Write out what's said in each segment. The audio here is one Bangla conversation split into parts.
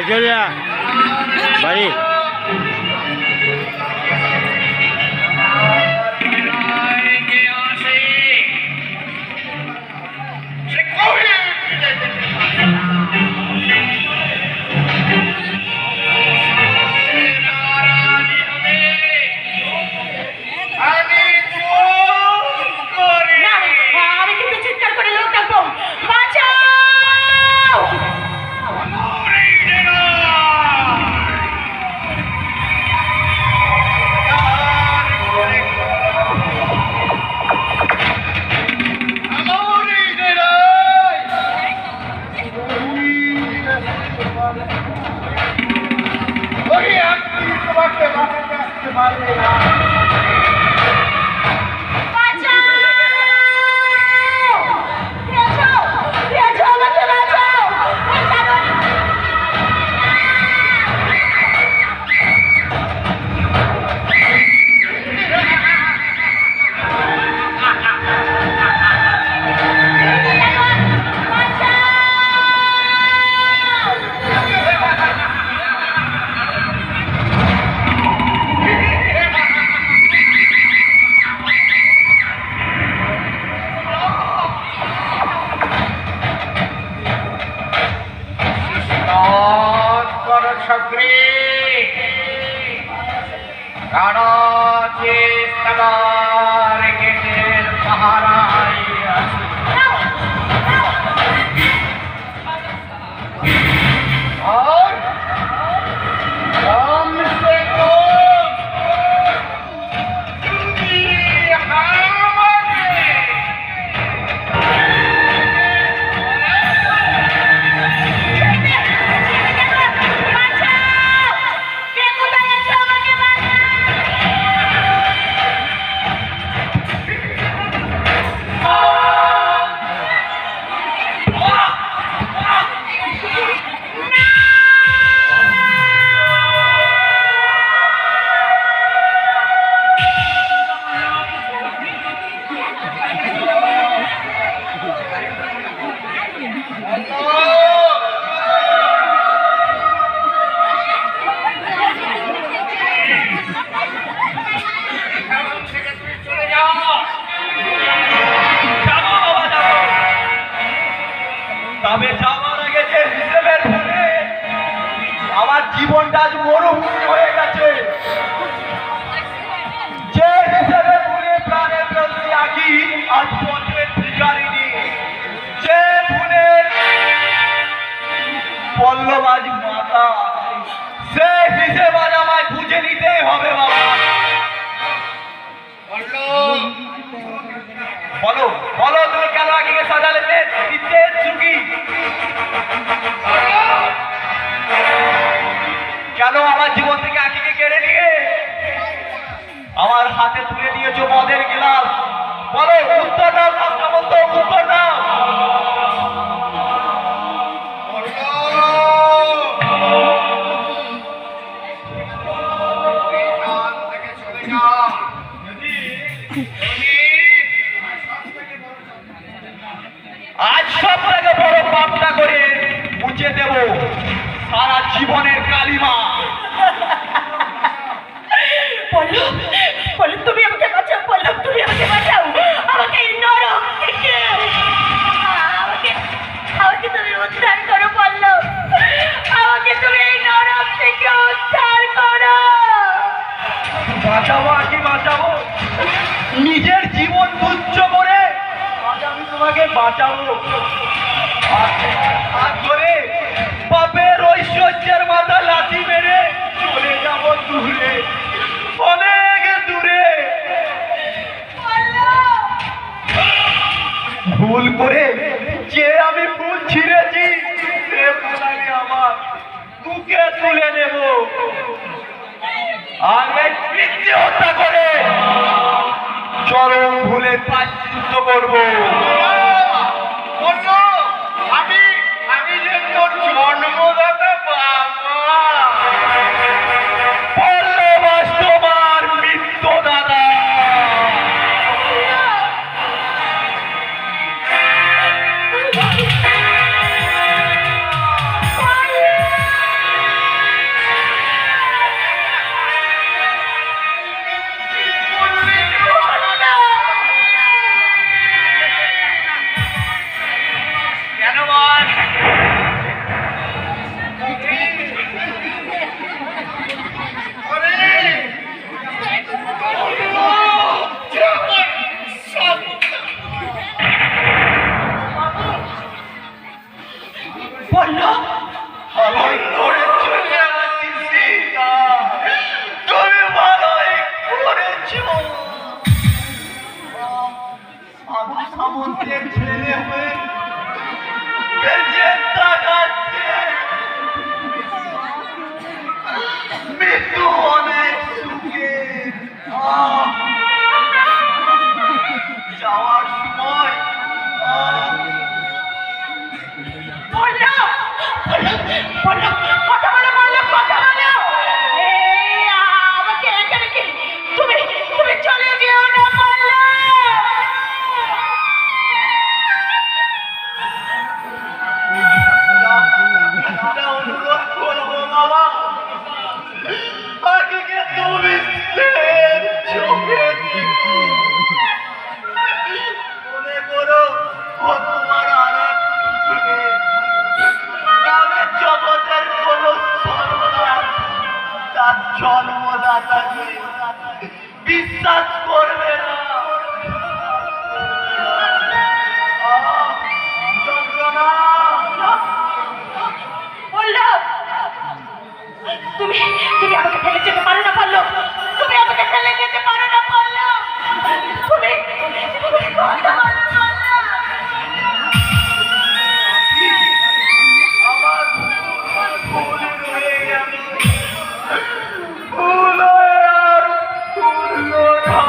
চলে যা বাড়ি। তবে যাওয়ার আগে যে হিসেবের ফলে আমার জীবনটা আজ মরুভূমি হয়ে গেছে, যে হিসেবে ভুলে প্রাণের প্রতি আঁকি আজ পথের ভিখারিনী, যে ভুলের পল্লব আজ মাতা, সে হিসেব আজ আমায় বুঝে নিতেই হবে বাবা। বলো বলো তুমি কেন আগে সাজালে কেন আমার জীবন থেকে আঁকিকে কেড়ে নিয়ে আমার হাতে তুলে দিয়েছো মদের গ্লাস? বলো উত্তর দাও, উত্তর দাও। আজ সব থেকে বড় পাপটা করে মুছে দেব সারা জীবনের কালিমা। পল্লব, পল্লব তুমি আমাকে বাঁচাও, পল্লব তুমি আমাকে বাঁচাও, আমাকে এই নরক থেকে আমাকে তুমি উদ্ধার করো পল্লব, আমাকে তুমি এই নরক থেকে উদ্ধার করো। বাঁচাবো আর কি বাঁচাবো? নিজের জীবন তুচ্ছ করে আজ আমি তোমাকে বাঁচাবো। হাত ধরে পাপের ঐশ্বর্যের মাথা লাথি মেরে চলে যাবো দূরে, অনেক দূরে। ভুল করে যে আমি ফুল ছিঁড়েছি সে ফুল আমি আমার বুকে তুলে নেব, আর এই পিতৃ হত্যা করে চরম ভুলের প্রায়শ্চিত্ত করবো। আমি যে তোর জন্মদাতা বাবা, পল্লবাস তোমার মৃত্যু দাদা। তাকে বিশ্বাস করবে না। যন্ত্রণা। বললাম তুমি তুমি আমাকে ফেলে যেতে পারো না বললো, তুমি আমাকে ফেলে যেতে পারো না বললো, তুমি তুমি কথা বলো বললো। আমার ভুল হয়ে গেল, ভুল হয়ে আর ভুললো না।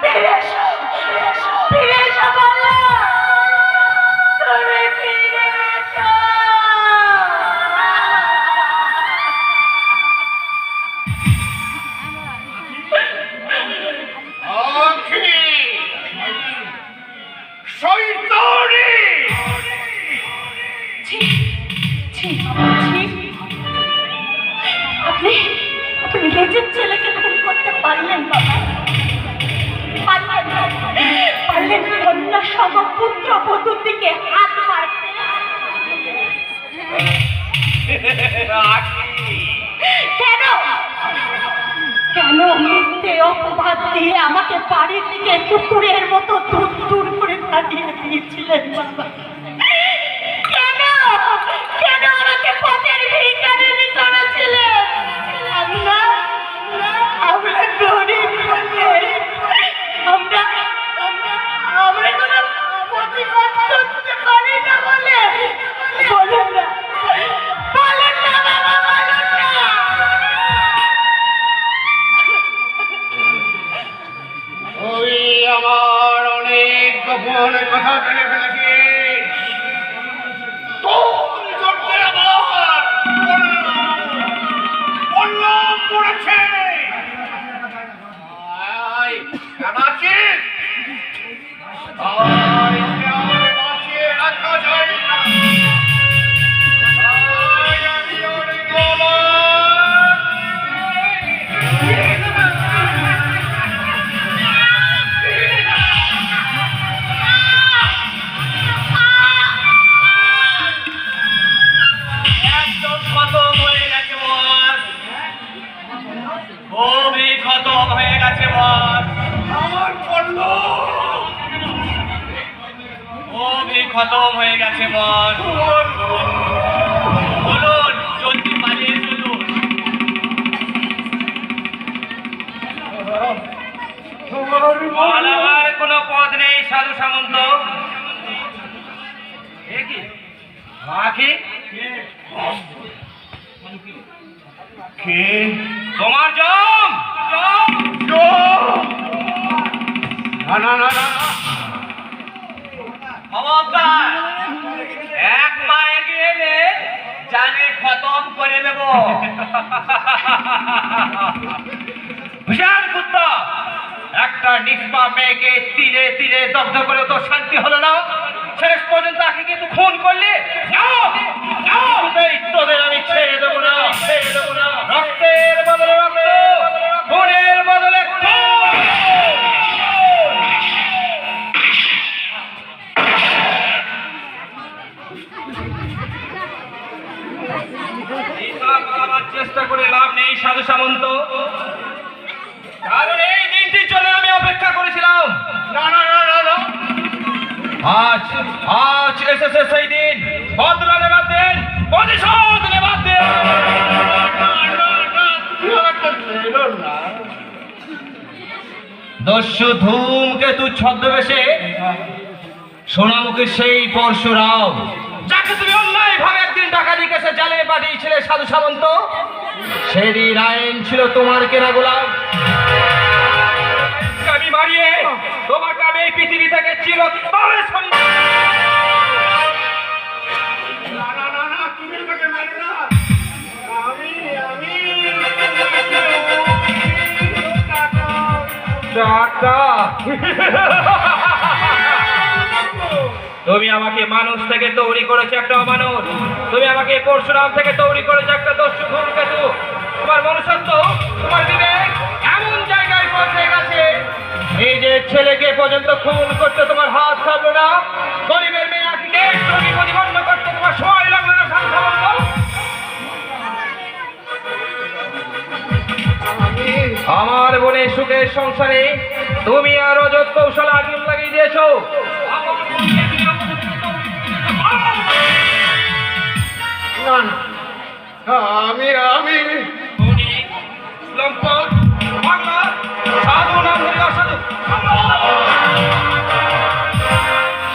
ফিরে এসো, ফিরে এসো বললো, তুমি ফিরে এসো। আখি শয়তানি। ছি, ছি, ছি। আপনি আপনি নিজের ছেলেকে খুন করতে পারলেন বাবা, পারলেন কন্যা সম পুত্র বধূর দিকে হাত মারতে। কেন কেন মিথ্যে অপবাদ দিয়ে আমাকে বাড়ি থেকে কুকুরের মতো দূর দূর করে তাড়িয়ে দিয়েছিলেন বাবা? কেন কেন আমাকে পথের ভিখারিনী করেছিলেন? আমরা আমরা গরিব বলে, আমরা আমরা কোনো প্রতিবাদ করতে পারি না বলে। বলেন না, বলেন না বাবা, বলেন না। তুই আমার অনেক গোপন কথা জেনে ফেলেছিস। তোর জন্য আমার পল্লব পড়েছে। আয়, কেমন আছিস? আয়, ওকে আর বাঁচিয়ে রাখা যায় না। আয়, আমি ওর গলা একদম খতম হয়ে গেছে বস, খুবই খতম হয়ে গেছে বস। আমার পড়ল খুবই খতম হয়ে গেছে বস। বলুন জলদি পালিয়ে চলুন। পালাবার কোনো পথ নেই সাধু সামন্ত। এ কি আখি? কে? তোমার জম। না না না না, খবরদার এক পা এগিয়ে এলে জানে খতম করে দেব। হুশিয়ার কুত্তা, একটা নিষ্পাপ মেয়েকে তীরে তীরে দগ্ধ করে তো শান্তি হলো না, শেষ পর্যন্ত তাকে কিন্তু খুন করলে। তোদের আমি ছেড়ে দেবো না, ছেড়ে দেবো না। রক্তের বদলে রক্ত, খুনের বদলে খুন। চেষ্টা করে লাভ নেই সাধু সামন্ত, কারণ এই দিনটির জন্য আমি অপেক্ষা করেছিলাম। না না না না না, আজ আজ এসেছে সেই দিন। বদলা নেবার দিন, প্রতিশোধ নেবার দিন। দস্যু ধূমকেতু ছদ্মবেশে সোনামুখী সেই পরশুরাম, যাকে তুমি অন্যায় ভাবে একদিন ডাকাতি কেসে জালে পাঠিয়েছিলে সাধু সামন্ত, সেদিন আইন ছিল তোমার কেনা গোলাম। আমি মারিয়ে তোমাকে আমি এই পৃথিবী থেকে চিরতরে তুমি আমাকে মানুষ থেকে তৈরি করেছো একটা অমানুষ, তুমি আমাকে পরশুরাম থেকে তৈরি করেছো একটা দস্যু ধূমকেতু। তোমার মনুষ্যত্ব, তোমার বিবেক এমন পর্যন্ত খুন করতে তোমার হাত থাকলো না, গরিবের মেয়ে আখিকে চুরি প্রতিবন্ধ করতে তোমার সময় লাগলো না সাধু সামন্ত? আমার বোনের সুখের সংসারে তুমি আর অযথ কৌশল আগুন লাগিয়ে দিয়েছো। না না, আমি আমি লম্পট, বাংলা, সাধু নাম ধরে অসাধু।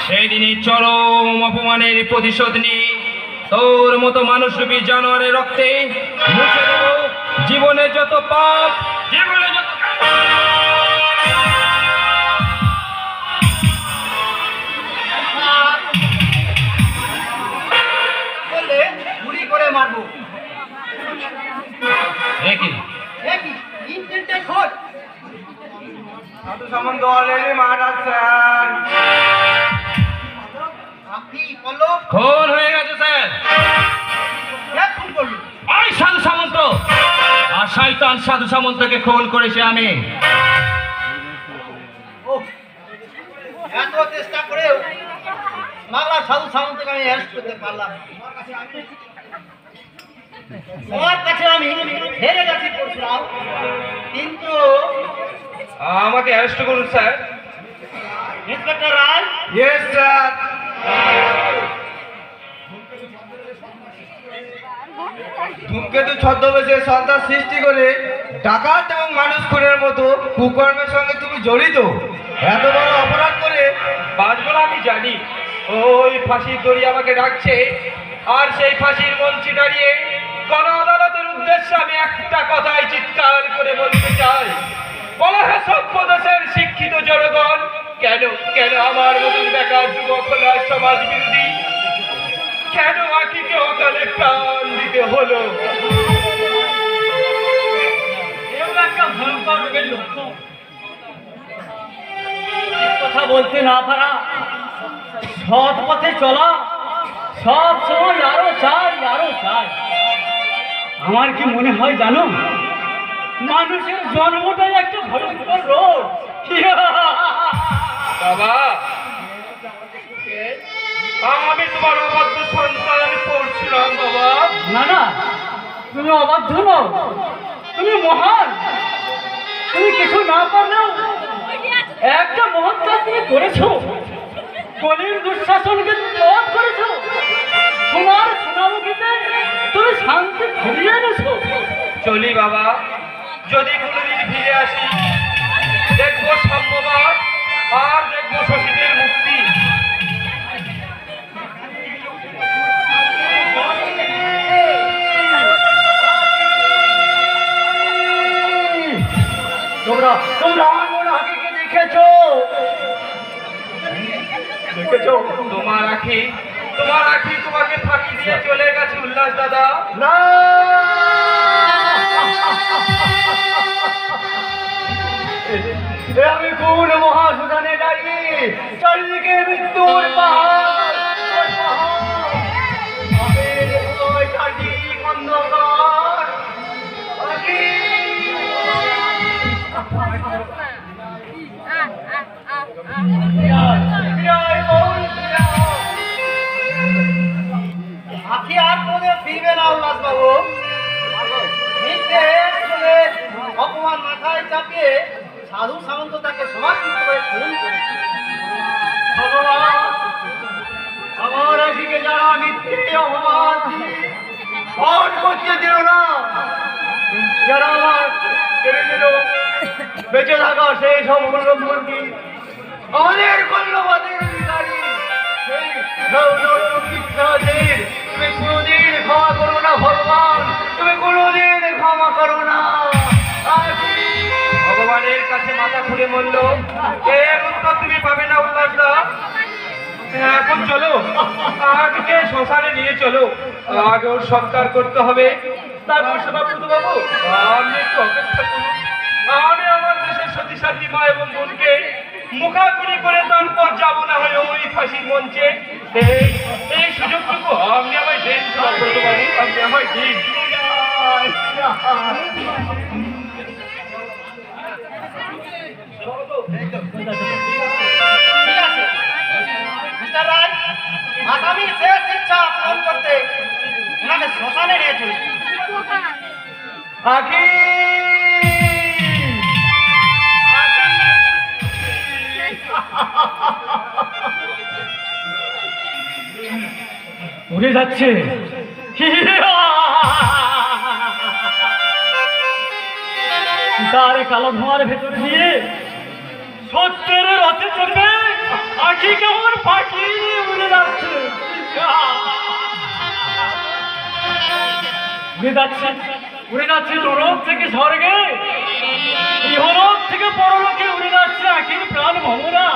সেদিনই চরম অপমানের প্রতিশোধ নিয়ে তোর মতো মানুষরূপী জানোয়ারের রক্তে মুছে দেব জীবনের যত পাপ, জীবনের যত বললে গুলি করে মারবো। একই একই তিনটে খোঁজ সাধু সামন্ত অলরেডি মারা স্যার। আপনি পল্লব খুন হয়ে গেছে স্যার। কে খুন করলো? ওই সাধু সামন্ত, আর শয়তান সাধু সামন্তকে খুন করেছে আমি। ও এত চেষ্টা করেও বাংলার সাধু সামন্তকে আমি অ্যারেস্ট করতে পারলাম না। তোমার কাছে আমি হেরে গেছি পরশুরাম, কিন্তু আমাকে অ্যারেস্ট করুন স্যার। ইন্সপেক্টর রায়, ইয়েস স্যার। ধূমকেতু ছদ্মবেশে সন্ত্রাস সৃষ্টি করে ডাকাত এবং মানুষ খুনের মতো কুকর্মের সঙ্গে তুমি জড়িত। এত বড় অপরাধ করে বাঁচবো না আমি জানি। ওই ফাঁসির দড়ি আমাকে ডাকছে, আর সেই ফাঁসির মঞ্চে দাঁড়িয়ে গণ আদালতের উদ্দেশ্যে আমি একটা কথাই চিৎকার করে বলতে চাই, বলা হয় সভ্য দেশের শিক্ষিত জনগণ, কেন কেন আমার মতন বেকার যুবক হলো সমাজ বিরোধী? কেন আখিকে অকালে প্রাণ দিতে হলো? একটা ভয়ঙ্কর রোগের লক্ষণ। কথা বলতে না পারা, সৎ পথে চলা, সব সময় আরো চাই আরো চাই। আমার কি মনে হয় জানো, মানুষের জন্মটাই একটা ভয়ঙ্কর রোগ। বাবা, আমি তোমার অবাধ্য সন্তান পড়ছিলাম বাবা। না না, তুমি অবাধ্য নও, তুমি মহান। তুমি কিছু না পারলেও একটা মহৎ কাজ তুমি করেছো। কলির দুঃশাসনকে রোধ করেছো। তোমার সোনামুখীতে তুমি শান্তি ফিরিয়ে এনেছো। চলি বাবা, যদি কোনোদিন ফিরে আসি দেখবো সাম্যবাদ আর দেখবো শশীদের মুক্তি। তোমরা তোমরা আমার আগে দেখেছো? দেখেছো? তোমার আখি তোমাকে ফাঁকি দিয়ে চলে গেছে উল্লাস দাদা। না, আমি কোন মহাশ্মশানে দাঁড়িয়ে চারিদিকে মৃত্যুর পাহাড়, চারিদিক অন্ধকার। আখি আর কোনোদিন ফিরবে না উল্লাস বাবু। অপমান মাথায় চাপিয়ে সাধু সামন্ত তাকে সমাপ্ত করে খুন করেছে। ভগবান, আমার আখিকে যারা মিথ্যে অপমান ভোট করতে দিল না, যারা আমার কেড়ে দিল বেঁচে থাকা সেই সব মূল্যমূর্তি, আমাদের কল্যবাদের অধিকারী সেই শিক্ষাদের তুমি কোনোদিন ক্ষমা করো না ভগবান, তুমি কোনোদিন ক্ষমা করো না। ভগবানের কাছে মাথা খুলে মরল, এর উত্তর তুমি পাবে না উল্লাস দা। এখন চলো, আগে শ্মশানে নিয়ে চলো, আগে ওর সৎকার করতে হবে। তারপর সভাপতি বাবু আপনি একটু অপেক্ষা করুন, আমি আমার দেশের সতীসাথী মা এবং বোনকে মুখাগ্নি করে তারপর যাবো না হয় ওই ফাঁসির মঞ্চে। এই সুযোগটুকু আপনি আমায় দিন সভাপতি বাবু, আপনি আমায় দিন। এই তো শ্মশানে নিয়ে চলে আকি উড়ে যাচ্ছে তার কালো ধোঁয়ার ভেতর দিয়ে সত্যের রথে চলবে আখি কেমন পাখি উড়ে যাচ্ছে উড়ে যাচ্ছে নরক থেকে স্বর্গে ইহলোক থেকে পরলোকে উড়ে যাচ্ছে আখির প্রাণ ভমরা